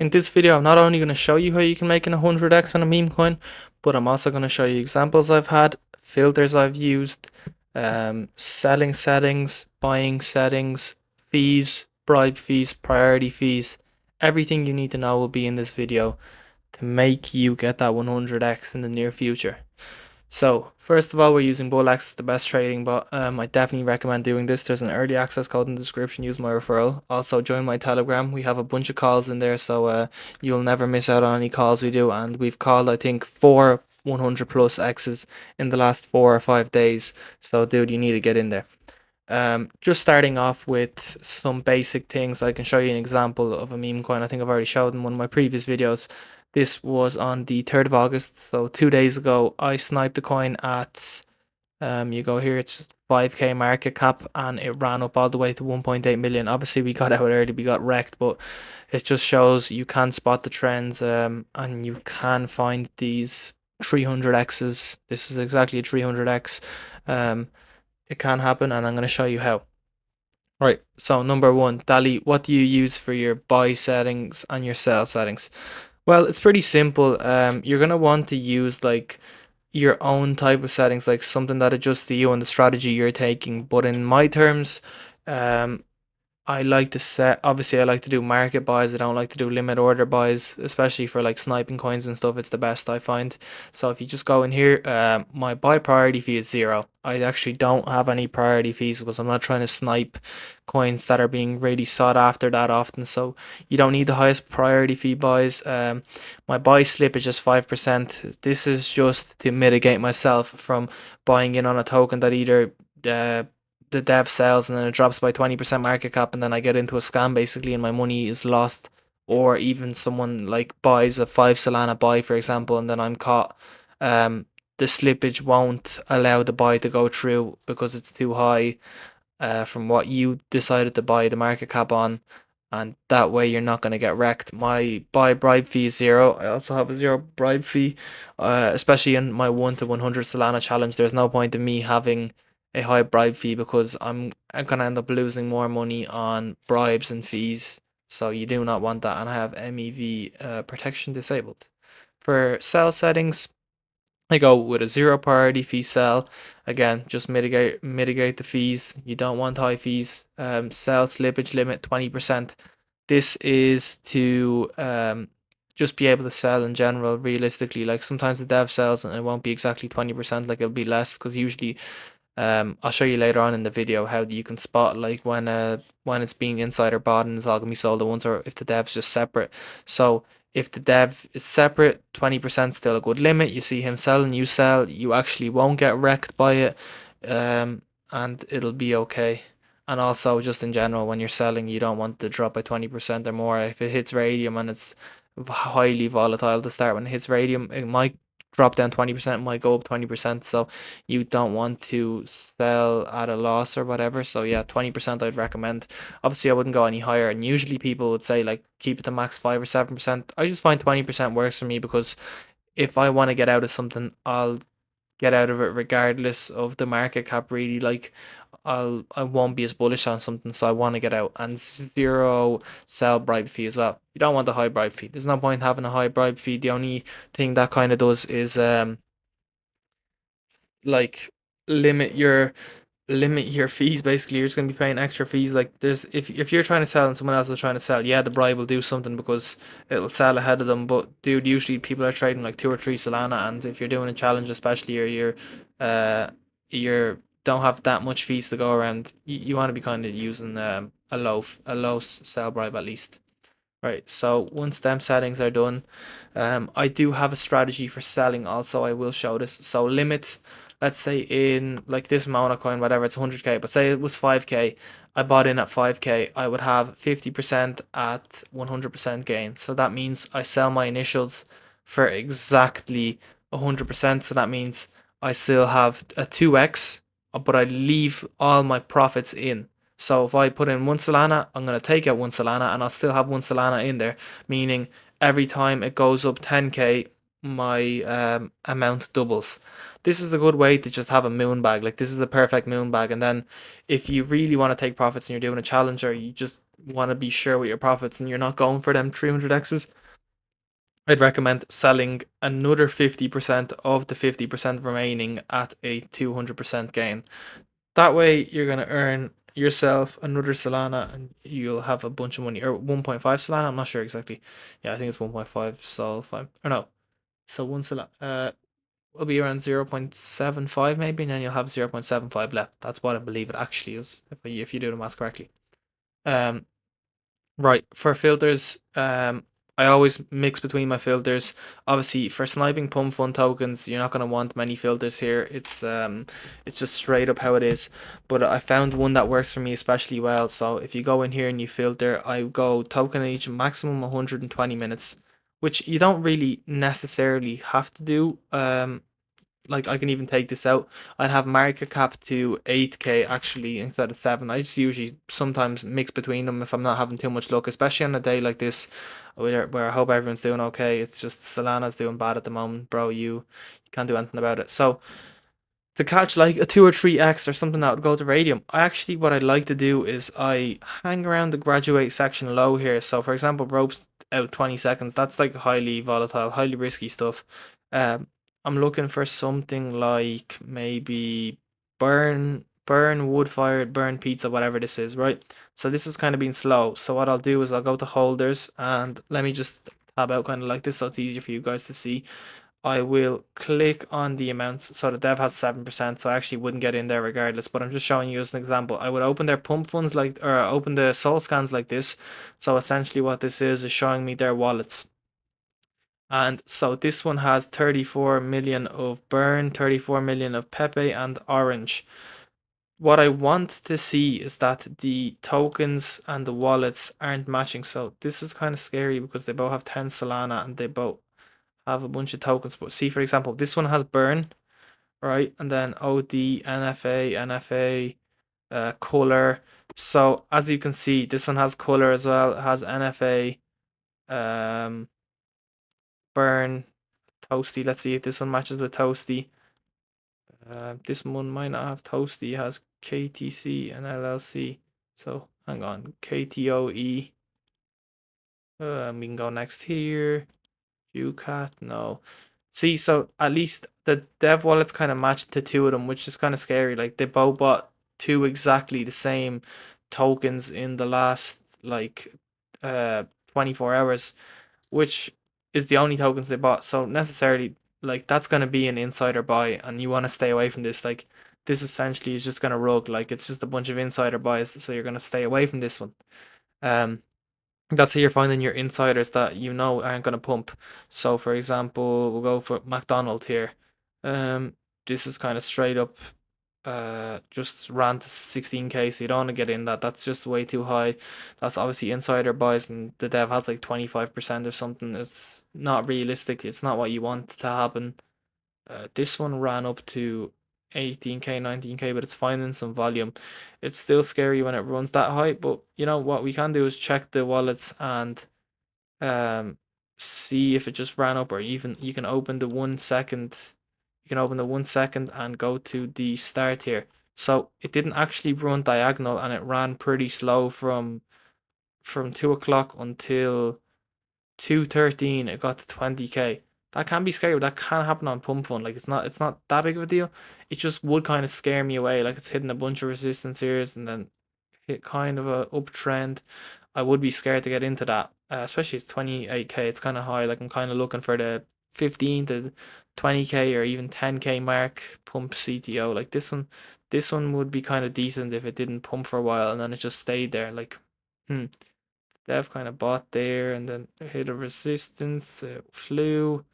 In this video, I'm not only going to show you how you can make an 100x on a meme coin, but I'm also going to show you examples I've had, filters I've used, selling settings, buying settings, fees, bribe fees, priority fees. Everything you need to know will be in this video to make you get that 100x in the near future. So first of all, we're using BULLX, the best trading bot. I definitely recommend doing this. There's an early access code in the description. Use my referral. Also join my Telegram. We have a bunch of calls in there, so you'll never miss out on any calls we do. And we've called, I think, 4 100 plus X's in the last 4 or 5 days. So dude, you need to get in there. Just starting off with some basic things, I can show you an example of a meme coin. I think I've already showed in one of my previous videos. This was on the 3rd of August, so 2 days ago. I sniped the coin at, you go here, it's 5k market cap, and it ran up all the way to 1.8 million. Obviously, we got out early, we got wrecked, but it just shows you can spot the trends, and you can find these 300x's. This is exactly a 300x. It can happen, and I'm going to show you how. Right, so number one, Dali, what do you use for your buy settings and your sell settings? Well, it's pretty simple. You're gonna want to use like your own type of settings, like something that adjusts to you and the strategy you're taking. But in my terms, um, I like to set, obviously I like to do market buys. I don't like to do limit order buys, especially for like sniping coins and stuff. It's the best I find. So if you just go in here, my buy priority fee is 0. I actually don't have any priority fees because I'm not trying to snipe coins that are being really sought after that often. So you don't need the highest priority fee buys. My buy slip is just 5%. This is just to mitigate myself from buying in on a token that either the dev sells and then it drops by 20% market cap, and then I get into a scam basically and my money is lost. Or even someone like buys a 5 Solana buy, for example, and then I'm caught. The slippage won't allow the buy to go through because it's too high from what you decided to buy the market cap on, and that way you're not going to get wrecked. My buy bribe fee is 0. I also have a 0 bribe fee, especially in my 1 to 100 Solana challenge. There's no point in me having a high bribe fee because I'm gonna end up losing more money on bribes and fees. So you do not want that, and I have MEV protection disabled. For sell settings, I go with a 0 priority fee sell. Again, just mitigate the fees. You don't want high fees. Sell slippage limit 20%. This is to just be able to sell in general realistically. Like sometimes the dev sells and it won't be exactly 20%, like it'll be less, because usually I'll show you later on in the video how you can spot like when it's being insider bought and it's all gonna be sold at once, or if the dev's just separate. So if the dev is separate, 20% still a good limit. You see him selling, you sell, you actually won't get wrecked by it, and it'll be okay. And also just in general, when you're selling, you don't want to drop by 20% or more. If it hits radium and it's highly volatile to start, when it hits radium, it might drop down 20%, might go up 20%. So you don't want to sell at a loss or whatever. So yeah, 20% I'd recommend. Obviously I wouldn't go any higher, and usually people would say like keep it to max 5 or 7%. I just find 20% works for me, because if I want to get out of something, I'll get out of it regardless of the market cap really. Like I won't be as bullish on something, so I want to get out. And 0 sell bribe fee as well. You don't want the high bribe fee. There's no point having a high bribe fee. The only thing that kind of does is like limit your fees. Basically you're just going to be paying extra fees. Like there's, if you're trying to sell and someone else is trying to sell, yeah, the bribe will do something because it'll sell ahead of them. But dude, usually people are trading like 2 or 3 Solana, and if you're doing a challenge especially, or you're don't have that much fees to go around, you want to be kind of using a low sell bribe at least. Right, so once them settings are done, I do have a strategy for selling also. I will show this. So limit, let's say in like this Mona coin, whatever, it's 100k, but say it was 5k, I bought in at 5k, I would have 50% at 100% gain. So that means I sell my initials for exactly 100%. So that means I still have a 2x, but I leave all my profits in. So if I put in 1 Solana, I'm going to take out 1 Solana and I'll still have 1 Solana in there, meaning every time it goes up 10k, my amount doubles. This is a good way to just have a moon bag. Like this is the perfect moon bag. And then if you really want to take profits and you're doing a challenge, or you just want to be sure with your profits and you're not going for them 300x's, I'd recommend selling another 50% of the 50% remaining at a 200% gain. That way you're going to earn yourself another Solana and you'll have a bunch of money, or 1.5 Solana. I'm not sure exactly. Yeah, I think it's 1.5 Sol. Or no. So one Solana will be around 0.75 maybe, and then you'll have 0.75 left. That's what I believe it actually is, if you do the math correctly. Um, Right, for filters, I always mix between my filters. Obviously, for sniping pump fund tokens, you're not gonna want many filters here. It's just straight up how it is. But I found one that works for me especially well. So if you go in here and you filter, I go token each maximum 120 minutes, which you don't really necessarily have to do. Like I can even take this out. I'd have market cap to 8k actually instead of 7. I just usually sometimes mix between them if I'm not having too much luck, especially on a day like this where I hope everyone's doing okay. It's just Solana's doing bad at the moment, bro. You can't do anything about it. So to catch like a 2 or 3x or something that would go to radium, I actually, what I'd like to do is I hang around the graduate section low here. So for example, ropes out 20 seconds, that's like highly volatile, highly risky stuff. I'm looking for something like maybe burn wood fired, burn pizza, whatever this is, right? So this is kind of been slow. So what I'll do is I'll go to holders and let me just tab out kind of like this so it's easier for you guys to see. I will click on the amounts. So the dev has 7%, so I actually wouldn't get in there regardless, but I'm just showing you as an example. I would open their pump funds like, or open the soul scans like this. So essentially what this is showing me their wallets. And so this one has 34 million of burn, 34 million of Pepe and orange. What I want to see is that the tokens and the wallets aren't matching. So this is kind of scary because they both have 10 Solana and they both have a bunch of tokens. But see, for example, this one has burn, right? And then OD, NFA, color. So as you can see, this one has color as well. It has NFA, burn, toasty. Let's see if this one matches with toasty. This one might not have toasty. It has KTC and LLC. So hang on, KTOE. We can go next here. UCAT, no. See, so at least the dev wallets kind of matched the two of them, which is kind of scary. Like they both bought two exactly the same tokens in the last like 24 hours, which is the only tokens they bought. So necessarily like that's gonna be an insider buy and you want to stay away from this. Like this essentially is just gonna rug, like it's just a bunch of insider buys, so you're gonna stay away from this one. Um that's how you're finding your insiders that you know aren't going to pump. So for example, we'll go for McDonald here. Um, this is kind of straight up just ran to 16k, so you don't want to get in that. That's just way too high. That's obviously insider buys and the dev has like 25% or something. It's not realistic. It's not what you want to happen. This one ran up to 18k, 19k, but it's finding some volume. It's still scary when it runs that high, but you know what we can do is check the wallets and um see if it just ran up, or even you can open the 1 second. You can open the 1 second and go to the start here. So it didn't actually run diagonal and it ran pretty slow from 2 o'clock until 213. It got to 20k. That can be scary, but that can happen on pump fund. Like it's not that big of a deal. It just would kind of scare me away. Like it's hitting a bunch of resistance here and then hit kind of a uptrend. I would be scared to get into that, especially it's 28k. It's kind of high. Like I'm kind of looking for the 15 to 20k or even 10k mark pump CTO. Like this one would be kind of decent if it didn't pump for a while and then it just stayed there. Like, Dev kind of bought there and then hit a resistance, flew.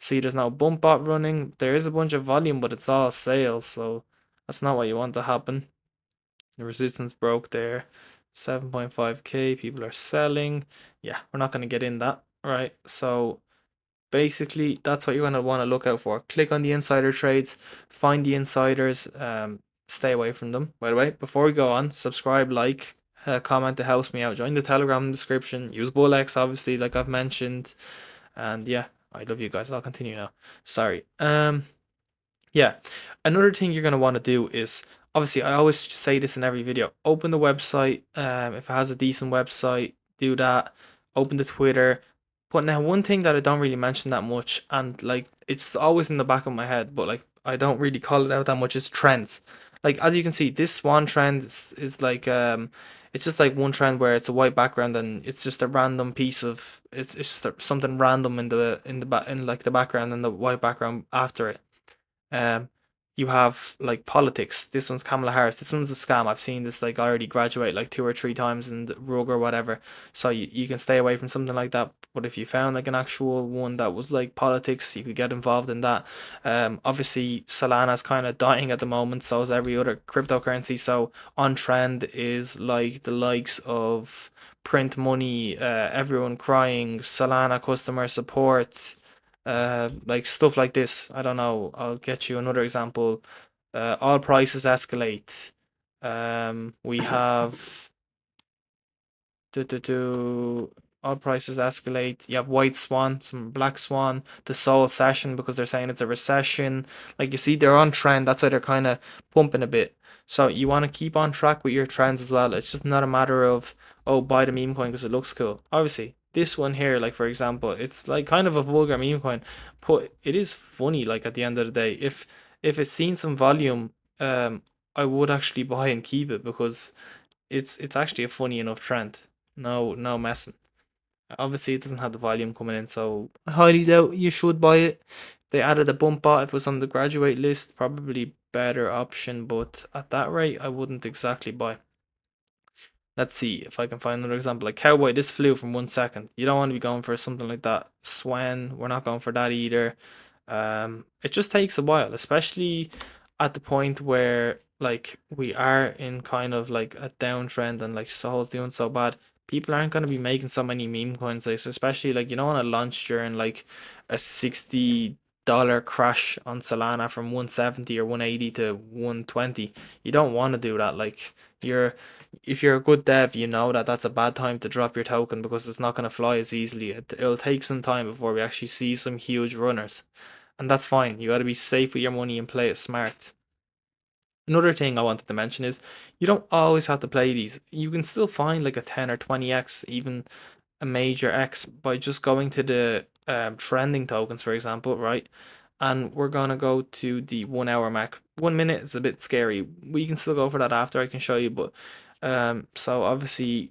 See, there's no bump bot running. There is a bunch of volume, but it's all sales, so that's not what you want to happen. The resistance broke there. 7.5k, people are selling. Yeah, we're not going to get in that, right? So basically, that's what you're going to want to look out for. Click on the insider trades, find the insiders, stay away from them. By the way, before we go on, subscribe, like, comment to help me out. Join the Telegram in the description. Use BULLX, obviously, like I've mentioned. And yeah, I love you guys. I'll continue now. Sorry. Yeah. Another thing you're gonna want to do is, obviously, I always say this in every video. Open the website. If it has a decent website, do that. Open the Twitter. But now one thing that I don't really mention that much, and like it's always in the back of my head, but like I don't really call it out that much, is trends. Like as you can see, this swan trend is like it's just like one trend where it's a white background and it's just a random piece of it's just something random in in like the background and the white background after it. um, you have like politics. This one's Kamala Harris. This one's a scam. I've seen this like already graduate like two or three times in the rug or whatever. So you can stay away from something like that. But if you found like an actual one that was like politics, you could get involved in that. Obviously Solana's kind of dying at the moment. So is every other cryptocurrency. So on trend is like the likes of print money, everyone crying, Solana customer support, like stuff like this. I don't know. I'll get you another example. All prices escalate. We have do all prices escalate. You have white swan, some black swan, the soul session because they're saying it's a recession. Like you see, they're on trend. That's why they're kind of pumping a bit. So you want to keep on track with your trends as well. It's just not a matter of, oh, buy the meme coin because it looks cool. Obviously, this one here, like for example, it's like kind of a vulgar meme coin, but it is funny. Like at the end of the day, if it's seen some volume, I would actually buy and keep it because it's actually a funny enough trend. No messing. Obviously, it doesn't have the volume coming in, so I highly doubt you should buy it. They added a bump bot if it was on the graduate list, probably better option, but at that rate, I wouldn't exactly buy. Let's see if I can find another example. Like Cowboy, this flew from 1 second. You don't want to be going for something like that. Swan, we're not going for that either. It just takes a while, especially at the point where like we are in kind of like a downtrend and like Sol's doing so bad. People aren't going to be making so many meme coins, like, so especially like you don't want to launch during like a $60 crash on Solana from 170 or 180 to 120. You don't want to do that. Like you're if you're a good dev, you know that that's a bad time to drop your token because it's not going to fly as easily. It'll take some time before we actually see some huge runners, and that's fine. You got to be safe with your money and play it smart. Another thing I wanted to mention is you don't always have to play these. You can still find like a 10 or 20x, even a major X by just going to the trending tokens, for example, right? And we're gonna go to the 1 hour mark. 1 minute is a bit scary. We can still go for that after. I can show you, but so obviously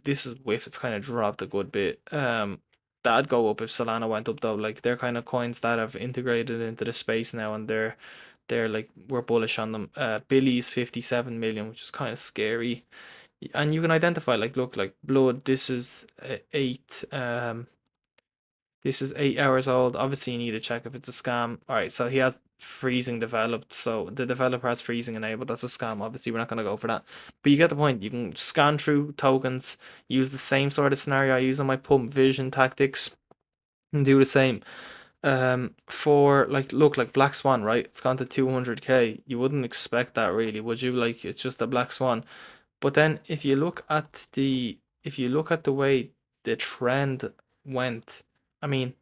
this is with it's kind of dropped a good bit. That'd go up if Solana went up though. Like they're kind of coins that have integrated into the space now, and they're like we're bullish on them. Billy's 57 million, which is kind of scary, and you can identify like look like blood. This is 8 hours old. Obviously you need to check if it's a scam. All right, so he has freezing developed, so the developer has freezing enabled. That's a scam. Obviously we're not going to go for that, but you get the point. You can scan through tokens, use the same sort of scenario I use on my pump vision tactics, and do the same. For like look like black swan, right? It's gone to 200k. You wouldn't expect that really, would you? Like it's just a black swan. But then if you look at the way the trend went, I mean,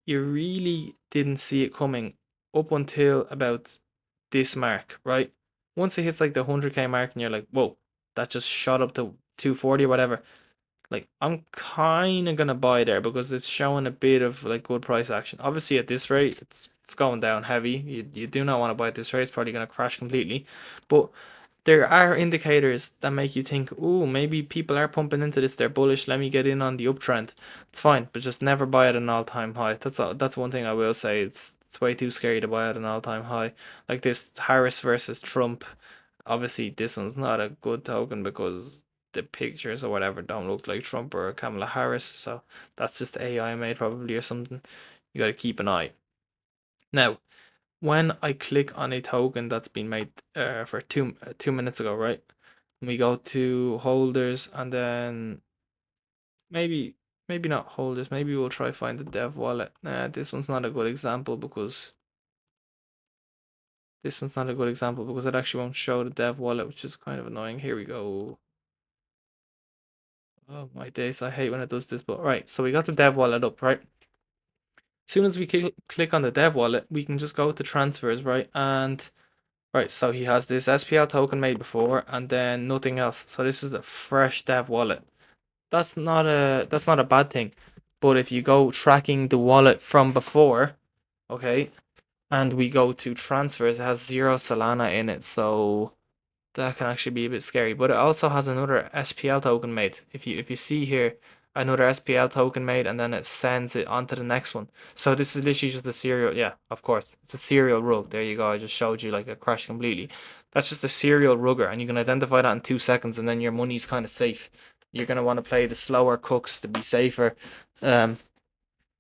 you really didn't see it coming up until about this mark, right? Once it hits like the 100k mark and you're like, whoa, that just shot up to 240 or whatever. Like I'm kind of gonna buy there because it's showing a bit of like good price action. Obviously at this rate, it's going down heavy. You do not want to buy at this rate. It's probably gonna crash completely. But there are indicators that make you think, oh, maybe people are pumping into this. They're bullish. Let me get in on the uptrend. It's fine, but just never buy at an all-time high. That's one thing I will say. It's way too scary to buy at an all-time high. Like this Harris versus Trump. Obviously, this one's not a good token because the pictures or whatever don't look like Trump or Kamala Harris. So that's just AI made probably or something. You got to keep an eye. Now, when I click on a token that's been made for 2 minutes ago, right? We go to holders and then maybe maybe not holders. Maybe we'll try find the dev wallet. Nah, this one's not a good example because it actually won't show the dev wallet, which is kind of annoying. Here we go. Oh my days, I hate when it does this, but right, so we got the dev wallet up, right? soon as we click on the dev wallet, we can just go to transfers, right? And right, so he has this SPL token made before and then nothing else. So this is a fresh dev wallet. That's not a bad thing. But if you go tracking the wallet from before, okay, and we go to transfers, it has 0 Solana in it, so that can actually be a bit scary. But it also has another SPL token made. If you see here, another SPL token made, and then it sends it onto the next one. So this is literally just a serial. Yeah, of course, it's a serial rug. There you go. I just showed you like a crash completely. That's just a serial rugger, and you can identify that in 2 seconds, and then your money's kind of safe. You're gonna want to play the slower cooks to be safer. Um,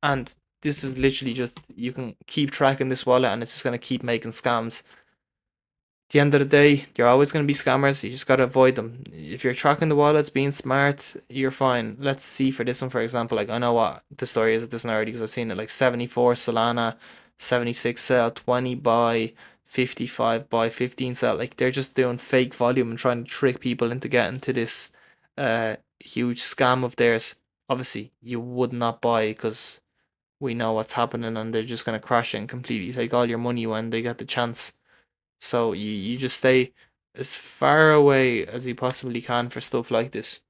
and this is literally just you can keep tracking this wallet, and it's just gonna keep making scams. The end of the day, you're always going to be scammers. You just got to avoid them. If you're tracking the wallets, being smart, you're fine. Let's see for this one, for example. Like, I know what the story is of this one already because I've seen it. Like 74 Solana, 76 sell, 20 buy, 55 buy, 15 sell. Like, they're just doing fake volume and trying to trick people into getting to this huge scam of theirs. Obviously, you would not buy because we know what's happening and they're just going to crash it and completely take all your money when they get the chance. So you just stay as far away as you possibly can for stuff like this.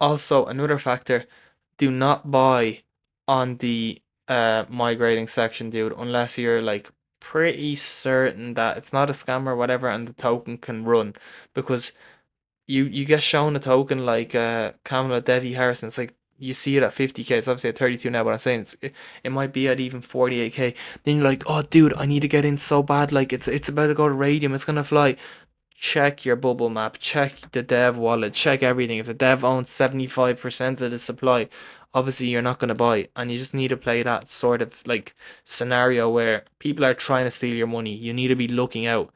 Also, another factor, do not buy on the migrating section, dude, unless you're like pretty certain that it's not a scam or whatever and the token can run. Because you get shown a token like Kamala Devi Harrison. It's like you see it at 50k. It's obviously at 32 now, but I'm saying it might be at even 48k. Then you're like, oh, dude, I need to get in so bad. Like it's about to go to radium. It's gonna fly. Check your bubble map, check the dev wallet, check everything. If the dev owns 75% of the supply, obviously you're not going to buy. And you just need to play that sort of like scenario where people are trying to steal your money. You need to be looking out.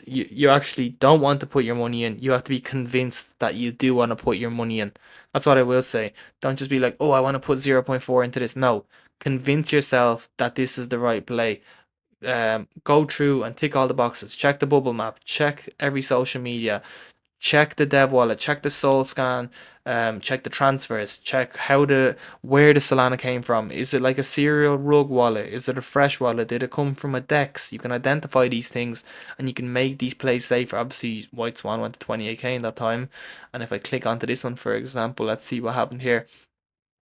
You actually don't want to put your money in. You have to be convinced that you do want to put your money in. That's what I will say. Don't just be like, oh, I want to put 0.4 into this. No, convince yourself that this is the right play. Go through and tick all the boxes. Check the bubble map. Check every social media. Check the dev wallet. Check the soul scan. Check the transfers. Check where the Solana came from. Is it like a serial rug wallet? Is it a fresh wallet? Did it come from a DEX? You can identify these things and you can make these plays safer. Obviously, White Swan went to 28k in that time. And if I click onto this one, for example, let's see what happened here.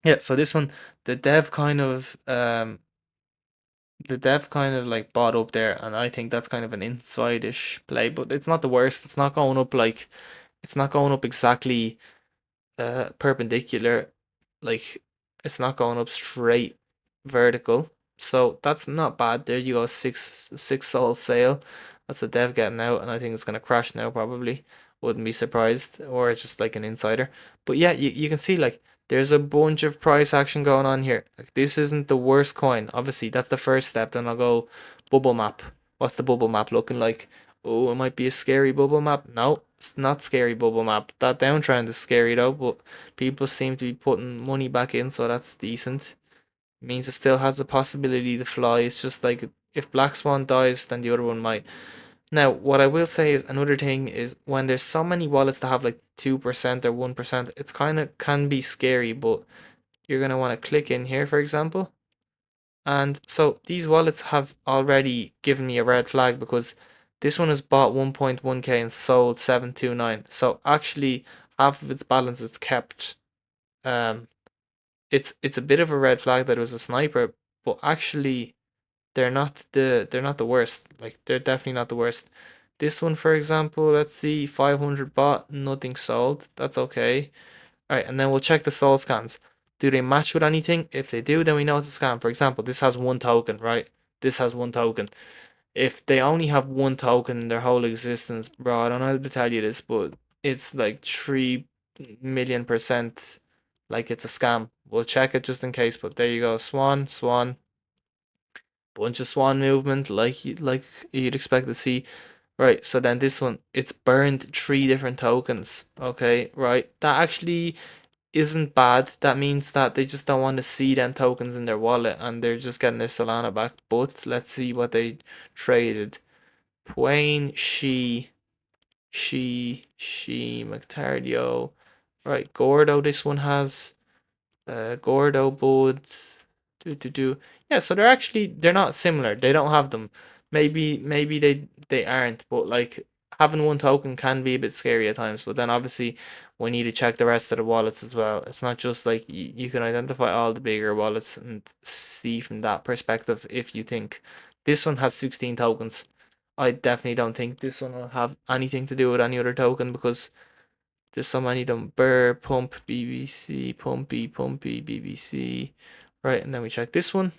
Yeah, so this one, the dev kind of like bought up there, and I think that's kind of an inside-ish play, but it's not the worst. It's not going up exactly perpendicular, like it's not going up straight vertical. So that's not bad. There you go, six soul sale. That's the dev getting out, and I think it's gonna crash now probably. Wouldn't be surprised, or it's just like an insider. But yeah, you can see like there's a bunch of price action going on here. Like this isn't the worst coin. Obviously, that's the first step. Then I'll go bubble map. What's the bubble map looking like? Oh, it might be a scary bubble map. No, it's not scary bubble map. That downtrend is scary though, but people seem to be putting money back in, so that's decent. Means it still has a possibility to fly. It's just like if Black Swan dies, then the other one might. Now, what I will say is another thing is when there's so many wallets that have like 2% or 1%, it's kind of can be scary, but you're gonna want to click in here, for example. And so these wallets have already given me a red flag because this one has bought 1.1k and sold 729. So actually half of its balance is kept. Um it's a bit of a red flag that it was a sniper, but actually they're not the worst. Like they're definitely not the worst. This one, for example, let's see, 500 bought, nothing sold. That's okay. All right, and then we'll check the soul scans. Do they match with anything? If they do, then we know it's a scam. For example, this has one token, right? This has one token. If they only have one token in their whole existence, bro, I don't know how to tell you this, but it's like 3 million% like it's a scam. We'll check it just in case, but there you go. Swan, swan, bunch of swan movement like you'd expect to see. Right, so then this one, it's burned 3 different tokens. Okay, right. That actually isn't bad. That means that they just don't want to see them tokens in their wallet and they're just getting their Solana back. But let's see what they traded. Pwain, she, McTardio. Right, Gordo, this one has Gordo Buds. Do. Yeah, so they're not similar. They don't have them. Maybe they aren't, but like having one token can be a bit scary at times. But then obviously we need to check the rest of the wallets as well. It's not just like you can identify all the bigger wallets and see from that perspective if you think this one has 16 tokens. I definitely don't think this one will have anything to do with any other token because there's so many of them. Burr, Pump, BBC, Pumpy, BBC. Right, and then we check this one.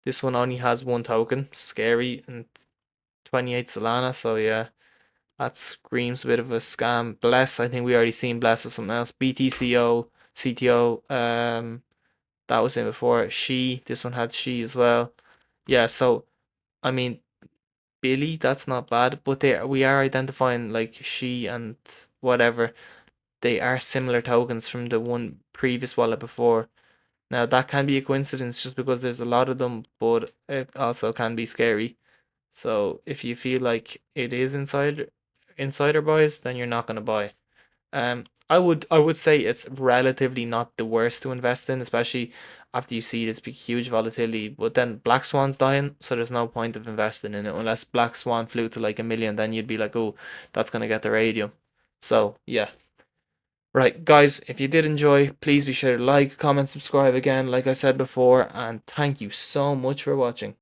This one only has one token. Scary, and 28 Solana, so yeah. That screams a bit of a scam. Bless, I think we already seen Bless or something else. BTCO, CTO, that was in before. She, this one had She as well. Yeah, so I mean Billy, that's not bad, but we are identifying like She and whatever. They are similar tokens from the one previous wallet before. Now that can be a coincidence just because there's a lot of them, but it also can be scary. So if you feel like it is insider buys, then you're not gonna buy. I would say it's relatively not the worst to invest in, especially after you see this big huge volatility. But then Black Swan's dying, so there's no point of investing in it unless Black Swan flew to like 1 million. Then you'd be like, oh, that's gonna get the radium. So yeah. Right, guys, if you did enjoy, please be sure to like, comment, subscribe again, like I said before, and thank you so much for watching.